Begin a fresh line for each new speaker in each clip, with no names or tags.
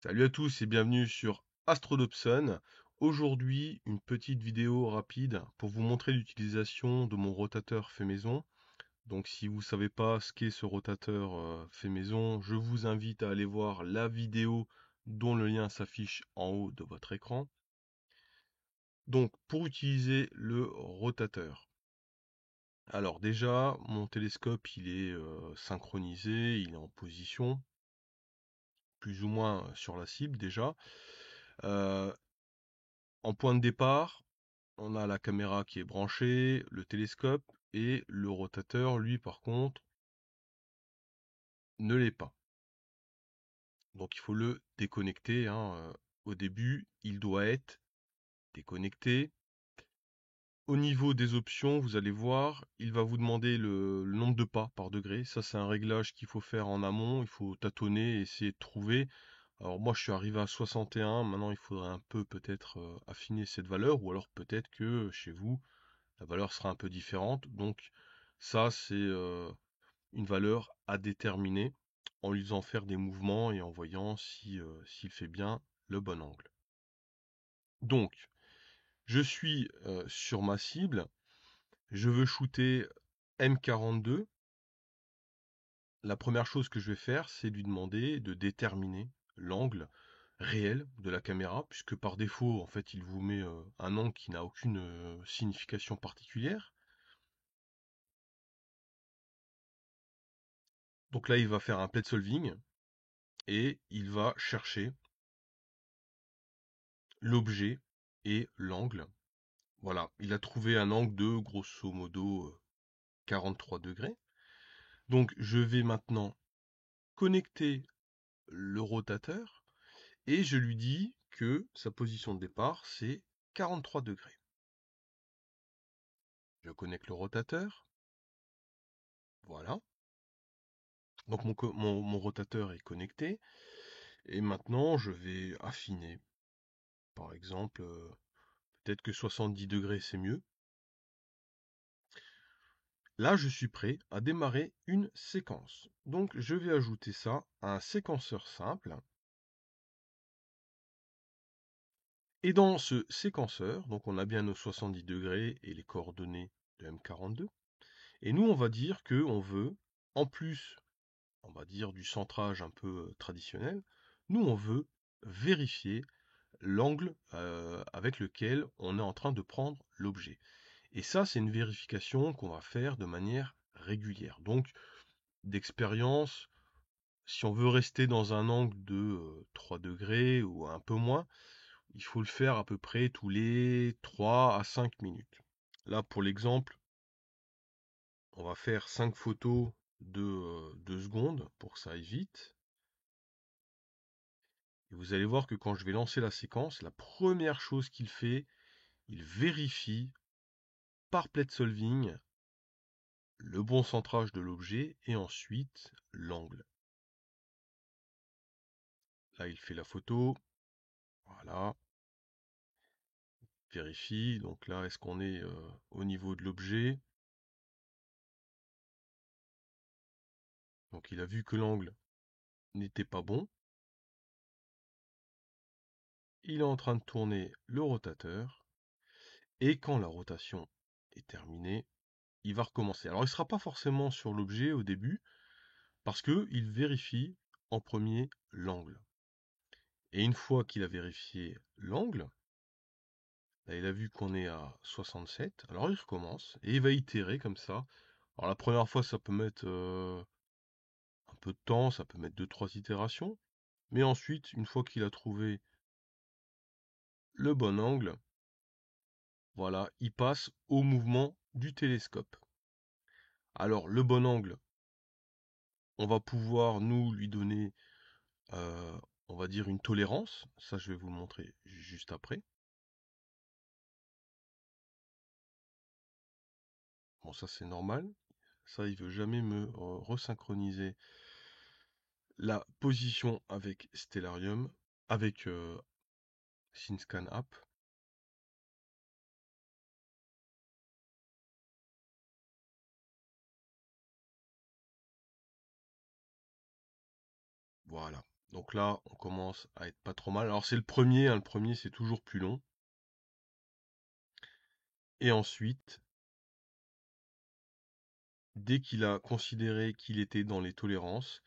Salut à tous et bienvenue sur Astrodobson. Aujourd'hui, une petite vidéo rapide pour vous montrer l'utilisation de mon rotateur fait maison. Donc si vous ne savez pas ce qu'est ce rotateur fait maison, je vous invite à aller voir la vidéo dont le lien s'affiche en haut de votre écran. Donc pour utiliser le rotateur. Alors déjà, mon télescope il est synchronisé, il est en position, plus ou moins sur la cible déjà. Euh, En point de départ, on a la caméra qui est branchée, le télescope et le rotateur, lui par contre, ne l'est pas. Donc il faut le déconnecter, hein. Au début, il doit être déconnecté. Au niveau des options, vous allez voir, il va vous demander le nombre de pas par degré. Ça, c'est un réglage qu'il faut faire en amont. Il faut tâtonner, essayer de trouver. Alors moi, je suis arrivé à 61. Maintenant, il faudrait un peu peut-être affiner cette valeur, ou alors peut-être que chez vous, la valeur sera un peu différente. Donc ça, c'est une valeur à déterminer en lui faisant faire des mouvements et en voyant si, s'il fait bien le bon angle. Donc, je suis sur ma cible, je veux shooter M42. La première chose que je vais faire, c'est lui demander de déterminer l'angle réel de la caméra, puisque par défaut, en fait, il vous met un angle qui n'a aucune signification particulière. Donc là, il va faire un plate solving et il va chercher l'objet et l'angle. Voilà, il a trouvé un angle de grosso modo 43 degrés. Donc je vais maintenant connecter le rotateur et je lui dis que sa position de départ c'est 43 degrés. Je connecte le rotateur. Voilà. Donc mon rotateur est connecté. Et maintenant je vais affiner. Par exemple, peut-être que 70 degrés c'est mieux. Là, je suis prêt à démarrer une séquence. Donc, je vais ajouter ça à un séquenceur simple. Et dans ce séquenceur, donc on a bien nos 70 degrés et les coordonnées de M42. Et nous, on va dire que on veut, en plus, on va dire du centrage un peu traditionnel, nous, on veut vérifier l'angle avec lequel on est en train de prendre l'objet. Et ça, c'est une vérification qu'on va faire de manière régulière. Donc, d'expérience, si on veut rester dans un angle de 3 degrés ou un peu moins, il faut le faire à peu près tous les 3 à 5 minutes. Là, pour l'exemple, on va faire 5 photos de 2 secondes pour que ça aille vite. Et vous allez voir que quand je vais lancer la séquence, la première chose qu'il fait, il vérifie par plate solving le bon centrage de l'objet et ensuite l'angle. Là, il fait la photo. Voilà. Vérifie. Donc là, est-ce qu'on est au niveau de l'objet? Donc il a vu que l'angle n'était pas bon. Il est en train de tourner le rotateur. Et quand la rotation est terminée, il va recommencer. Alors il ne sera pas forcément sur l'objet au début, parce qu'il vérifie en premier l'angle. Et une fois qu'il a vérifié l'angle, là il a vu qu'on est à 67, alors il recommence et il va itérer comme ça. Alors la première fois ça peut mettre un peu de temps, ça peut mettre deux trois itérations. Mais ensuite, une fois qu'il a trouvé le bon angle, voilà, il passe au mouvement du télescope. Alors, le bon angle, on va pouvoir nous lui donner, euh, on va dire une tolérance. Ça, je vais vous le montrer juste après. Bon, ça c'est normal. Ça, il veut jamais me resynchroniser la position avec Stellarium, avec SynScan App. Voilà. Donc là, on commence à être pas trop mal. Alors c'est le premier, hein, le premier c'est toujours plus long. Et ensuite, dès qu'il a considéré qu'il était dans les tolérances,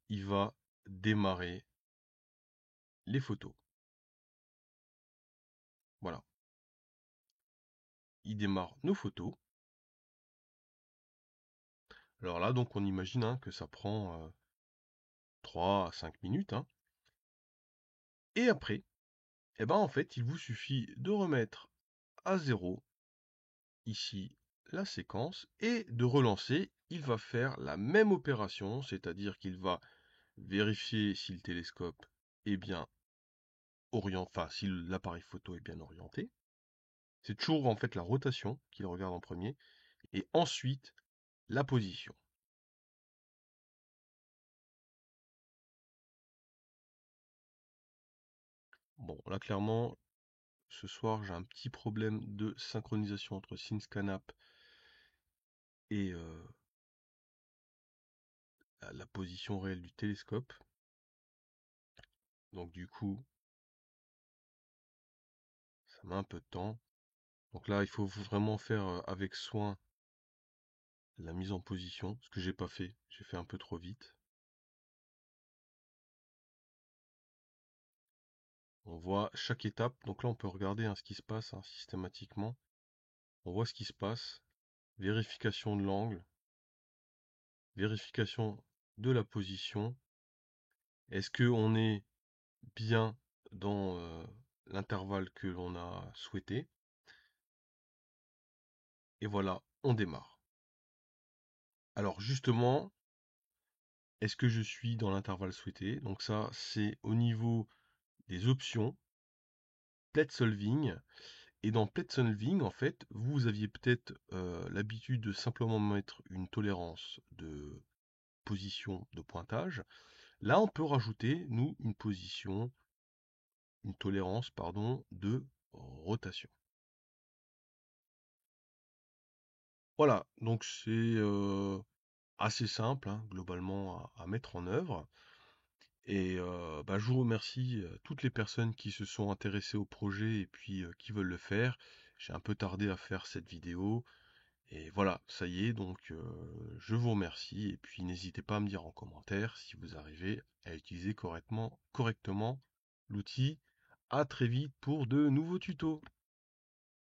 il va démarrer les photos. Voilà. Il démarre nos photos. Alors là, donc on imagine hein, que ça prend 3 à 5 minutes, hein. Et après, eh ben en fait, il vous suffit de remettre à zéro ici la séquence et de relancer. Il va faire la même opération, c'est-à-dire qu'il va vérifier si le télescope est bien orienté, enfin si l'appareil photo est bien orienté. C'est toujours en fait la rotation qu'il regarde en premier et ensuite la position. Bon, là clairement, ce soir j'ai un petit problème de synchronisation entre SyncScanApp et la position réelle du télescope. Donc du coup, ça met un peu de temps. Donc là, il faut vraiment faire avec soin la mise en position, ce que j'ai pas fait. J'ai fait un peu trop vite. On voit chaque étape. Donc là, on peut regarder hein, ce qui se passe hein, systématiquement. On voit ce qui se passe. Vérification de l'angle. Vérification de la position. Est-ce qu'on est bien dans l'intervalle que l'on a souhaité? Et voilà, on démarre. Alors justement, est-ce que je suis dans l'intervalle souhaité? Donc ça, c'est au niveau des options, plate solving. Et dans plate solving, en fait, vous aviez peut-être l'habitude de simplement mettre une tolérance de position de pointage. Là, on peut rajouter, nous, une tolérance, pardon, de rotation. Voilà, donc c'est assez simple, hein, globalement, à mettre en œuvre. Et bah, je vous remercie toutes les personnes qui se sont intéressées au projet et puis qui veulent le faire. J'ai un peu tardé à faire cette vidéo. Et voilà, ça y est, donc je vous remercie. Et puis n'hésitez pas à me dire en commentaire si vous arrivez à utiliser correctement l'outil. À très vite pour de nouveaux tutos.